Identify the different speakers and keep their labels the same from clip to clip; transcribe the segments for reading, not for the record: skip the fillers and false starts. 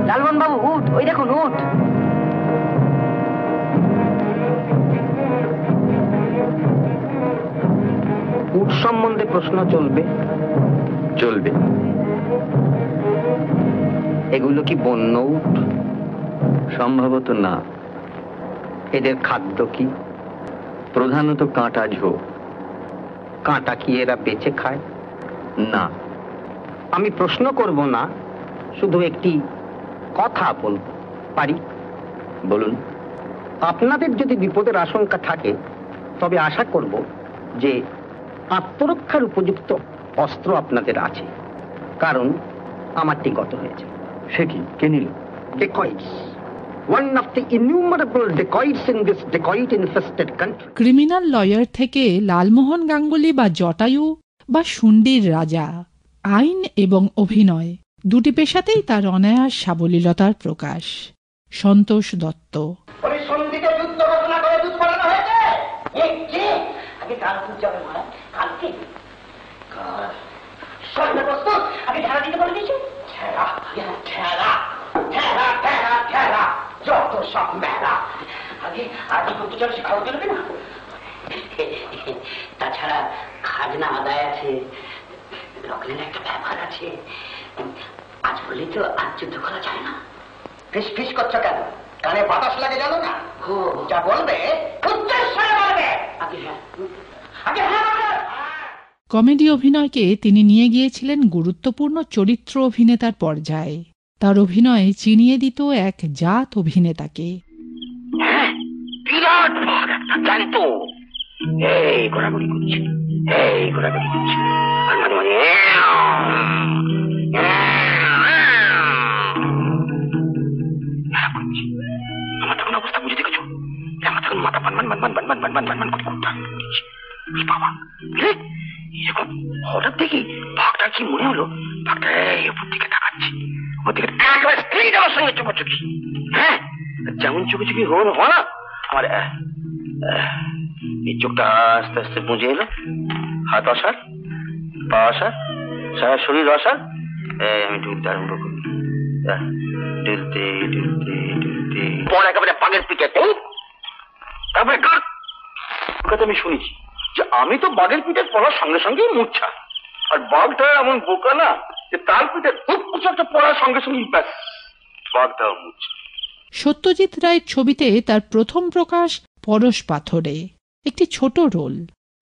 Speaker 1: লালমোহন বাবু উঠ, ওই দেখুন উঠ। উট সম্বন্ধে প্রশ্ন চলবে? চলবে। এগুলো কি বন্য উট? সম্ভবত না। এদের খাদ্য কি? প্রধানত কাঁটা ঝোপ। কাঁটা কি এরা বেঁচে খায়? না। আমি প্রশ্ন করব না, শুধু একটি কথা বলব পারি? বলুন। আপনাদের যদি বিপদের আশঙ্কা থাকে তবে আশা করব যে আত্মরক্ষার উপযুক্ত অস্ত্র আপনাদের আছে, কারণ আমারটি গত হয়েছে। সে কি? কে নিল? ডেকয়েটস। One of the innumerable dacoits in this dacoit-infested country.
Speaker 2: Criminal lawyer থেকে লালমোহন গাঙ্গুলি বা জটায়ু বা শুন্ডির রাজা, আইন এবং অভিনয় দুটি পেশাতেই তার অনায়াস সাবলীলতার প্রকাশ। সন্তোষ দত্ত।
Speaker 1: যত সব মেলা আগে আগে করতে চলে সে খাওয়া চলবে না। তাছাড়া খাজনা আদায় আছে, রকলের একটা ব্যাপার আছে। আজ বলি তো আজ যুদ্ধ করা যায় না। ফিস ফিস করছো কেন? কানে বাতাস লাগে জানো না? ও যা বলবে উচ্চস্বরে বলবে। আগে হ্যাঁ, আগে হ্যাঁ।
Speaker 2: কমেডি অভিনয়কে তিনি নিয়ে গিয়েছিলেন গুরুত্বপূর্ণ চরিত্র অভিনেতার পর্যায়ে। তার অভিনয়ে চিনিয়ে দিত এক জাত অভিনেতাকে।
Speaker 1: বিরাট ভাগ একটা জানতো, এই ঘোরাঘুরি করছে, এই ঘোরাঘুরি করছে, আর মাঝে মাঝে আমার তখন অবস্থা বুঝে দেখেছো? আমার তখন মাথা বান বান বান বান বান বান বান বান বান করে ঘুরতে বাবা। এরকম হঠাৎ দেখি ভাগটা কি মনে হলো, ভাগটা এই উপর দিকে তাকাচ্ছে, ওর দিকে একবার স্ত্রী যাওয়ার সঙ্গে চোপাচুকি। হ্যাঁ, যেমন চোপাচুকি হল হয় না, আমার এই চোখটা আস্তে আস্তে বুঝে এলো। হাত অসার, পা অসার, সারা শরীর অসার। আমি ডুলতে আরম্ভ করি, ডুলতে ডুলতে ডুলতে পর একেবারে বাঘের পিঠে। তারপরে কথা আমি শুনেছি যে আমি তো বাঘের পিঠে পড়ার সঙ্গে সঙ্গেই মূর্ছা, আর বাঘটা এমন বোকা না যে তার পিঠে খুব কিছু একটা পড়ার সঙ্গে সঙ্গেই ব্যাস বাঘটাও মূর্ছা।
Speaker 2: সত্যজিৎ রায়ের ছবিতে তার প্রথম প্রকাশ পরশ পাথরে, একটি ছোট রোল,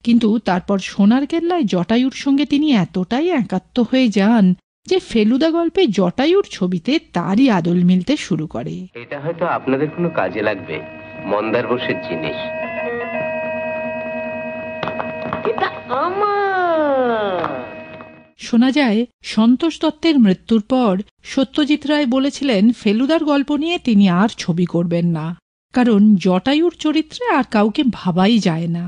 Speaker 2: কিন্তু তারপর সোনার কেল্লায় জটায়ুর সঙ্গে তিনি এতটাই একাত্ম হয়ে যান যে ফেলুদা গল্পে জটায়ুর ছবিতে তারই আদল মিলতে শুরু করে।
Speaker 3: এটা হয়তো আপনাদের কোনো কাজে লাগবে, মন্দার বসের জিনিস।
Speaker 2: শোনা যায় সন্তোষ দত্তের মৃত্যুর পর সত্যজিৎ রায় বলেছিলেন ফেলুদার গল্প নিয়ে তিনি আর ছবি করবেন না, কারণ জটায়ুর চরিত্রে আর কাউকে ভাবাই যায় না।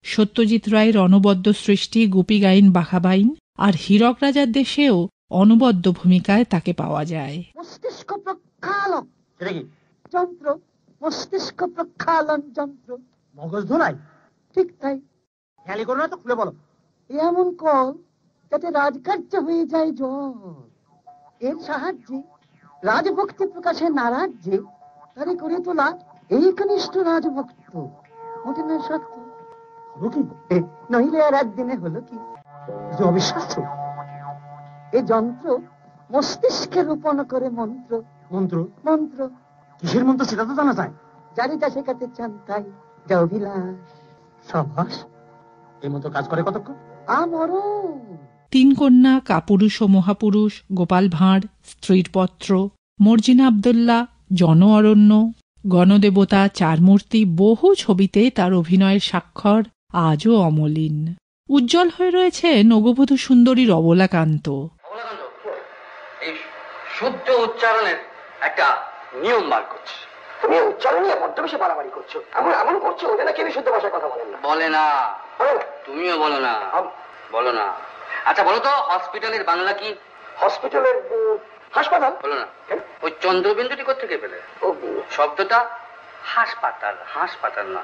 Speaker 2: সত্যজিৎ রায়ের অনবদ্য সৃষ্টি গুপি গাইন বাঘাবাইন আর হীরক রাজার দেশেও অনবদ্য ভূমিকায় তাকে পাওয়া যায়।
Speaker 4: মস্তিষ্ক প্রক্ষালন যন্ত্র, মস্তিষ্ক প্রক্ষালন যন্ত্র, মগজ ধোলাই। ঠিক তাই, খেয়ালি করো না তো, খুলে বলো। এমন কল যাতে রাজকার্য হয়ে যায় জল। এর সাহায্যে রাজভক্তি প্রকাশে না রাজ্যে তারে করে তোলা এই কনিষ্ঠ রাজভক্ত। মোটে নয় সত্য, হলো কি? নইলে আর একদিনে হলো কি? অবিশ্বাস্য। এই যন্ত্র মস্তিষ্কে রূপণ করে মন্ত্র। মন্ত্র? মন্ত্র। কিসের মন্ত্র সেটা তো জানা যায়। জানি তা শেখাতে চান তাই যা অভিলাষ। সাবাস। এই মতো কাজ করে কতক্ষণ? আমারও।
Speaker 2: তিন কন্যা, কাপুরুষ ও মহাপুরুষ, গোপাল ভাঁড়, স্ত্রীর পত্র, মর্জিনা আব্দুল্লাহ, জন অরণ্য, গণদেবতা, চারমূর্তি, বহু ছবিতে তার অভিনয়ের স্বাক্ষর আজও অমলিন। উজ্জ্বল হয়ে রয়েছে নগবধূ সুন্দরীর অবলাকান্ত।
Speaker 1: এই শুদ্ধ উচ্চারণের একটা নিয়ম বার করছে। তুমি উচ্চারণ নিয়ে বড্ড বেশি বাড়াবাড়ি করছো। এমন করছো ওটা না কেউ শুদ্ধ ভাষায় কথা বলেন না। বলে না, তুমিও বলো না, বলো না। আচ্ছা বলো তো, হসপিটালের বাংলা কি? হসপিটালের হাসপাতাল। বলো না। ওই চন্দ্রবিন্দুটি কোথেকে পেলে? ও শব্দটা হাসপাতাল, হাসপাতাল না।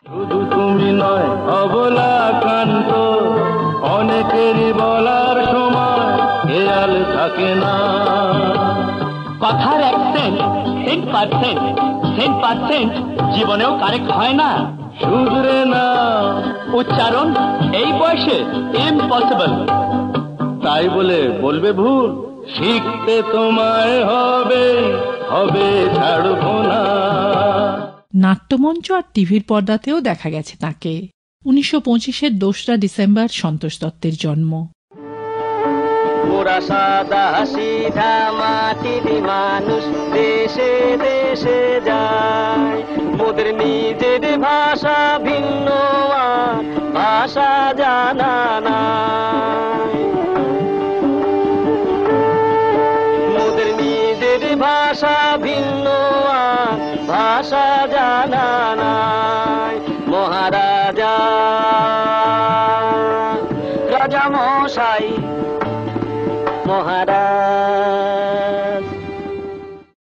Speaker 5: শুধু তুমি নয় অবলাকান্ত, অনেকেরই বলার সময় খেয়াল থাকে না।
Speaker 6: কথার অ্যাকসেন্ট 10% জীবনেও কারেক্ট হয় না।
Speaker 5: শুধরে না,
Speaker 6: উচ্চারণ এই বয়সে ইম্পসিবল।
Speaker 5: তাই বলে বলবে ভুল? শিখতে তোমায় হবে, হবে ছাড়বো না।
Speaker 2: নাট্যমঞ্চ আর টিভির পর্দাতেও দেখা গেছে তাকে। 1925-এর 2রা ডিসেম্বর সন্তোষ দত্তের জন্ম।
Speaker 6: ওরা সাদা সিধা মাটির মানুষ, দেশে দেশে যায়। মোদের নিজের ভাষা ভিন্ন, আর ভাষা জানা নাই। মোদের নিজের ভাষা ভিন্ন, আর ভাষা জানা নাই। মহারাজা রাজা মশাই, মহারাজ